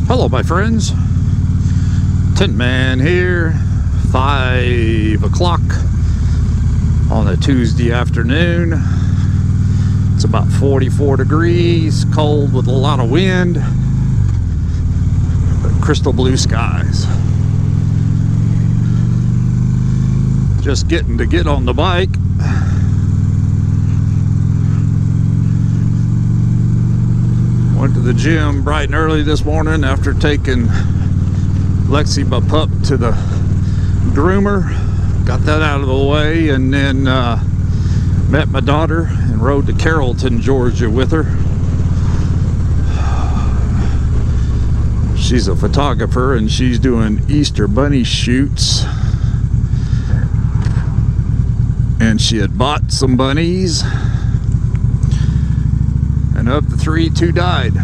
Hello my friends, Tinman here, 5 o'clock on a Tuesday afternoon. It's about 44 degrees, cold with a lot of wind, but crystal blue skies. Just getting to get on the bike. Went to the gym bright and early this morning after taking Lexi, my pup, to the groomer. Got that out of the way, and then met my daughter and rode to Carrollton, Georgia with her. She's a photographer and she's doing Easter bunny shoots. And she had bought some bunnies. And of the 3, 2 died.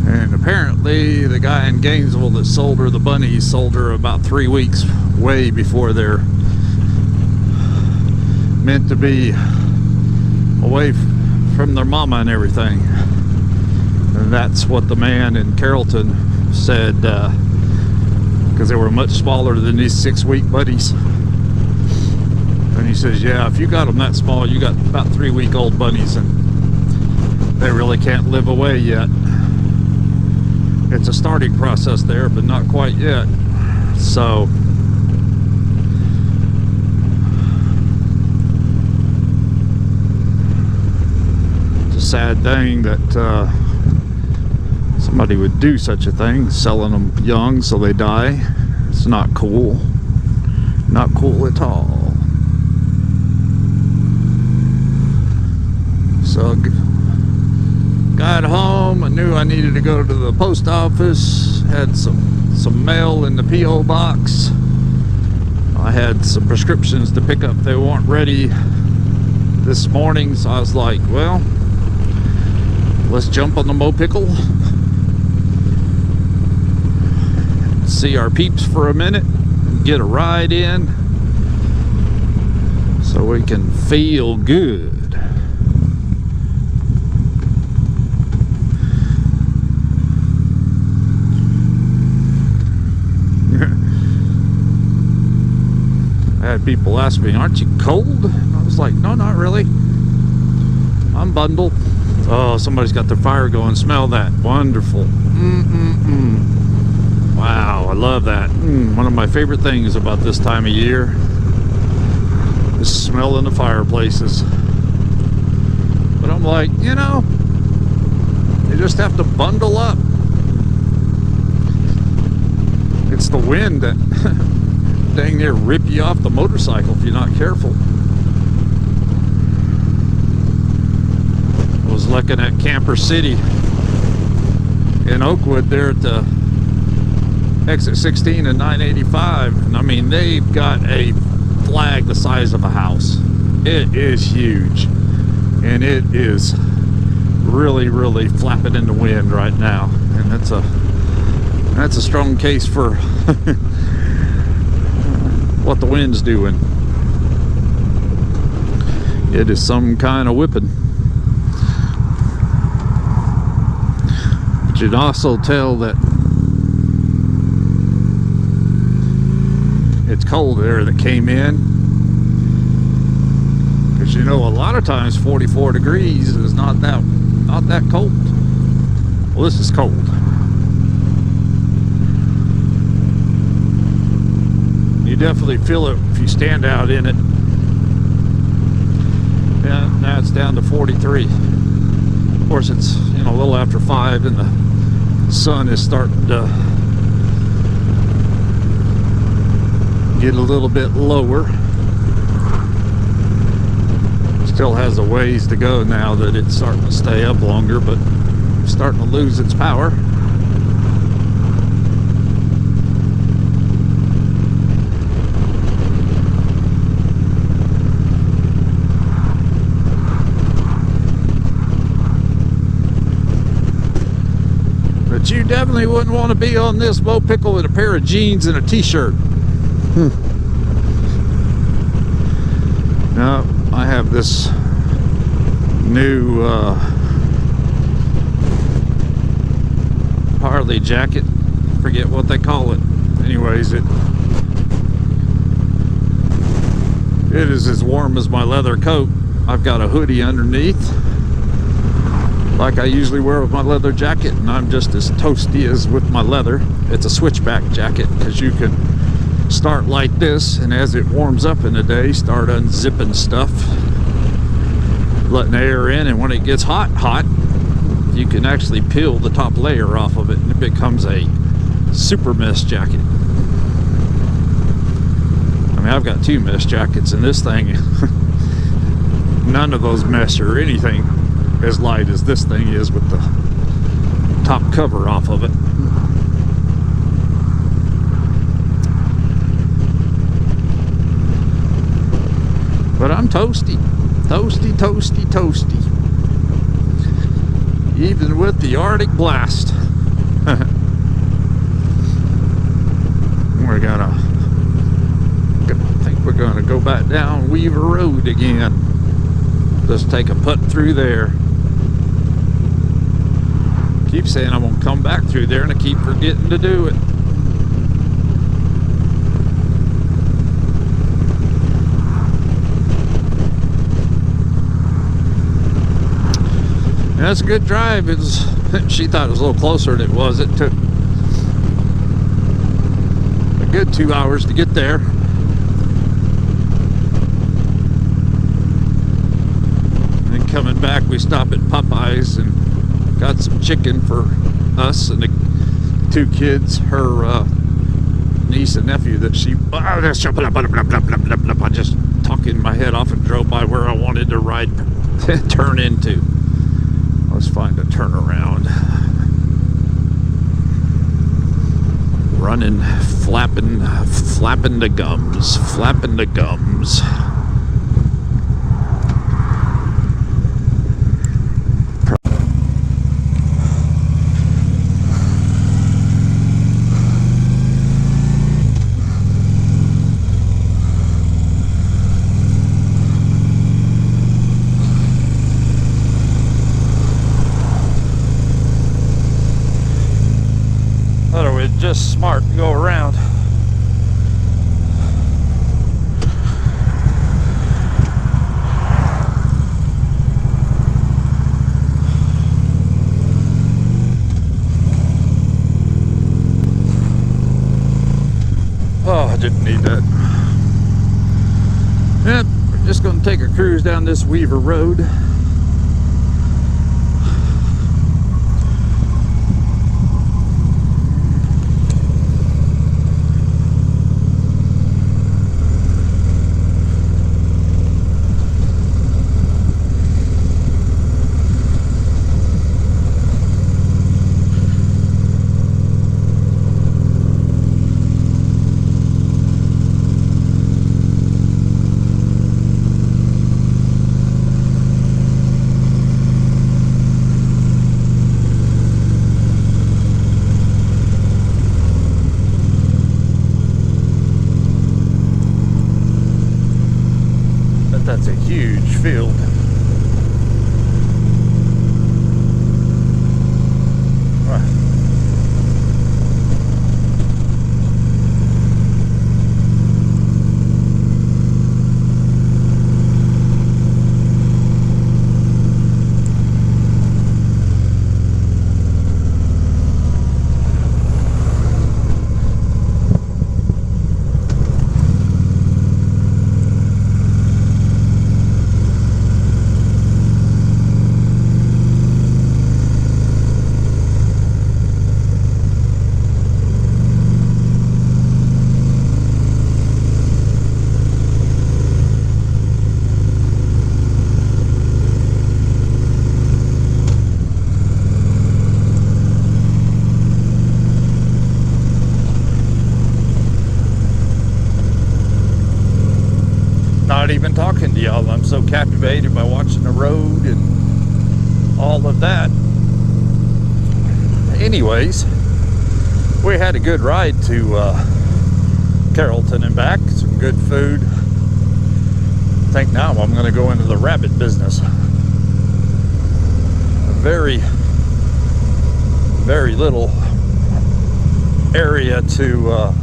And apparently the guy in Gainesville that sold her the bunnies sold her about 3 weeks way before they're meant to be away from their mama and everything. And that's what the man in Carrollton said, because they were much smaller than these 6-week bunnies. And he says, yeah, if you got them that small, you got about 3-week-old bunnies, and they really can't live away yet. It's a starting process there, but not quite yet. So it's a sad thing that somebody would do such a thing, selling them young so they die. It's not cool. Not cool at all. So got home, I knew I needed to go to the post office, had some mail in the P.O. box. I had some prescriptions to pick up. They weren't ready this morning, so I was like, well, let's jump on the Mopickle, see our peeps for a minute, get a ride in so we can feel good. I had people ask me, aren't you cold? And I was like, no, not really. I'm bundled. Oh, somebody's got their fire going. Smell that. Wonderful. Wow, I love that. One of my favorite things about this time of year is smelling the fireplaces. But I'm like, you know, you just have to bundle up. It's the wind that dang near rip you off the motorcycle if you're not careful. I was looking at Camper City in Oakwood there at the exit 16 and 985, and I mean, they've got a flag the size of a house. It is huge, and it is really flapping in the wind right now, and that's a strong case for what the wind's doing. It is some kind of whipping. But you'd also tell that it's cold air that came in, because you know, a lot of times 44 degrees is not that not that cold. Well, this is cold. You definitely feel it if you stand out in it. Yeah, now it's down to 43. Of course, it's, you know, a little after 5 and the sun is starting to get a little bit lower. Still has a ways to go now that it's starting to stay up longer, but it's starting to lose its power. But you definitely wouldn't want to be on this Mo Pickle with a pair of jeans and a t-shirt. No, I have this new Harley jacket. Forget what they call it. Anyways, it is as warm as my leather coat. I've got a hoodie underneath, like I usually wear with my leather jacket, and I'm just as toasty as with my leather. It's a switchback jacket because you can start like this, and as it warms up in the day, start unzipping stuff, letting air in, and when it gets hot, you can actually peel the top layer off of it, and it becomes a super mesh jacket. I mean, I've got 2 mesh jackets, and this thing, none of those mesh or anything as light as this thing is with the top cover off of it. But I'm toasty. Toasty, toasty, toasty. Even with the Arctic blast. I think we're gonna go back down Weaver Road again. Just take a putt through there. Keep saying I'm gonna come back through there, and I keep forgetting to do it. That's a good drive. She thought it was a little closer than it was. It took a good 2 hours to get there. And coming back, we stopped at Popeyes and got some chicken for us and the 2 kids. Her niece and nephew that she... I'm just talking my head off and drove by where I wanted to ride, turn into. Let's find a turnaround. Running, flapping the gums, flapping the gums. Just smart to go around. Oh, I didn't need that. Yep, we're just going to take a cruise down this Weaver Road. That's a huge field. not even talking to y'all. I'm so captivated by watching the road and all of that. Anyways, we had a good ride to Carrollton and back. Some good food. I think now I'm going to go into the rabbit business. A very little area to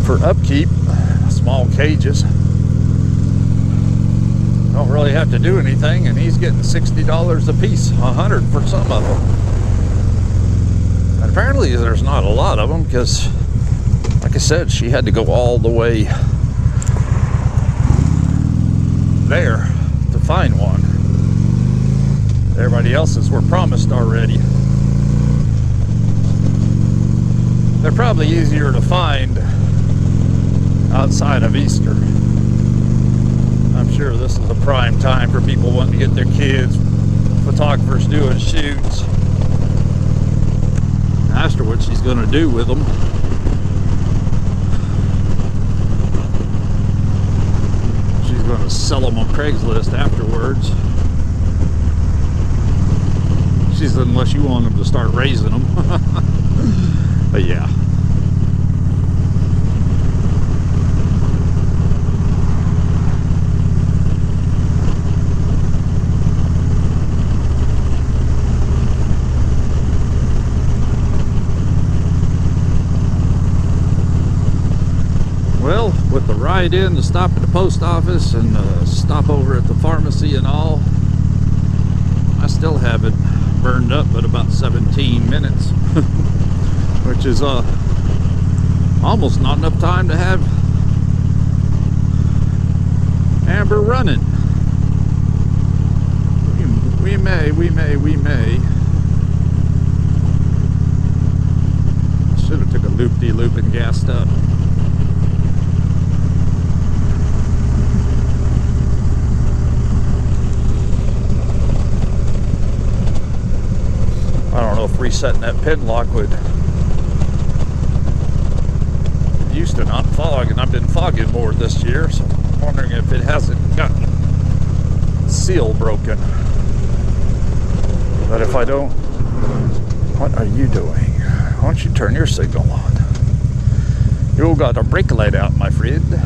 for upkeep. Small cages. Don't really have to do anything, and he's getting $60 a piece, $100 for some of them. And apparently there's not a lot of them, because like I said, she had to go all the way there to find one. Everybody else's were promised already. They're probably easier to find outside of Easter. I'm sure this is a prime time for people wanting to get their kids, photographers doing shoots. I asked her what she's going to do with them. She's going to sell them on Craigslist afterwards. She said unless you want them to start raising them. But yeah. Well, with the ride in, the stop at the post office, and the stop over at the pharmacy and all, I still have it burned up at about 17 minutes, which is almost not enough time to have Amber running. We may. Should have took a loop-de-loop and gassed up. I don't know if resetting that pin lock would. It used to not fog, and I've been fogging more this year, so I'm wondering if it hasn't gotten seal broken. But if I don't, what are you doing? Why don't you turn your signal on? You got a brake light out, my friend.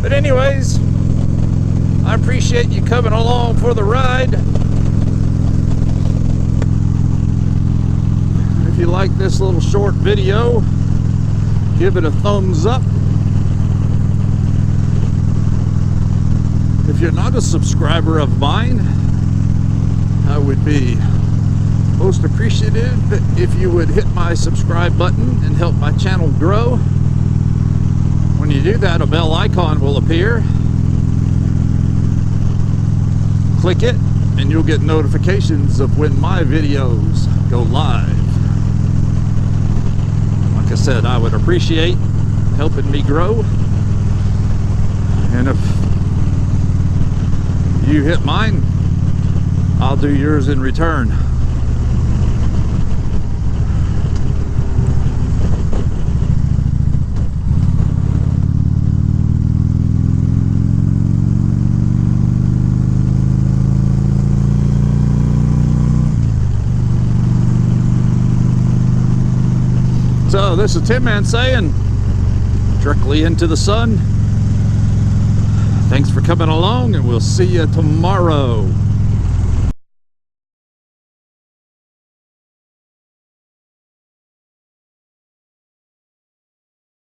But anyways, I appreciate you coming along for the ride. If you like this little short video, give it a thumbs up. If you're not a subscriber of mine, I would be most appreciative if you would hit my subscribe button and help my channel grow. When you do that, a bell icon will appear. Click it and you'll get notifications of when my videos go live. Like I said, I would appreciate helping me grow. And if you hit mine, I'll do yours in return. So this is Tin Man saying, directly into the sun, thanks for coming along, and we'll see you tomorrow.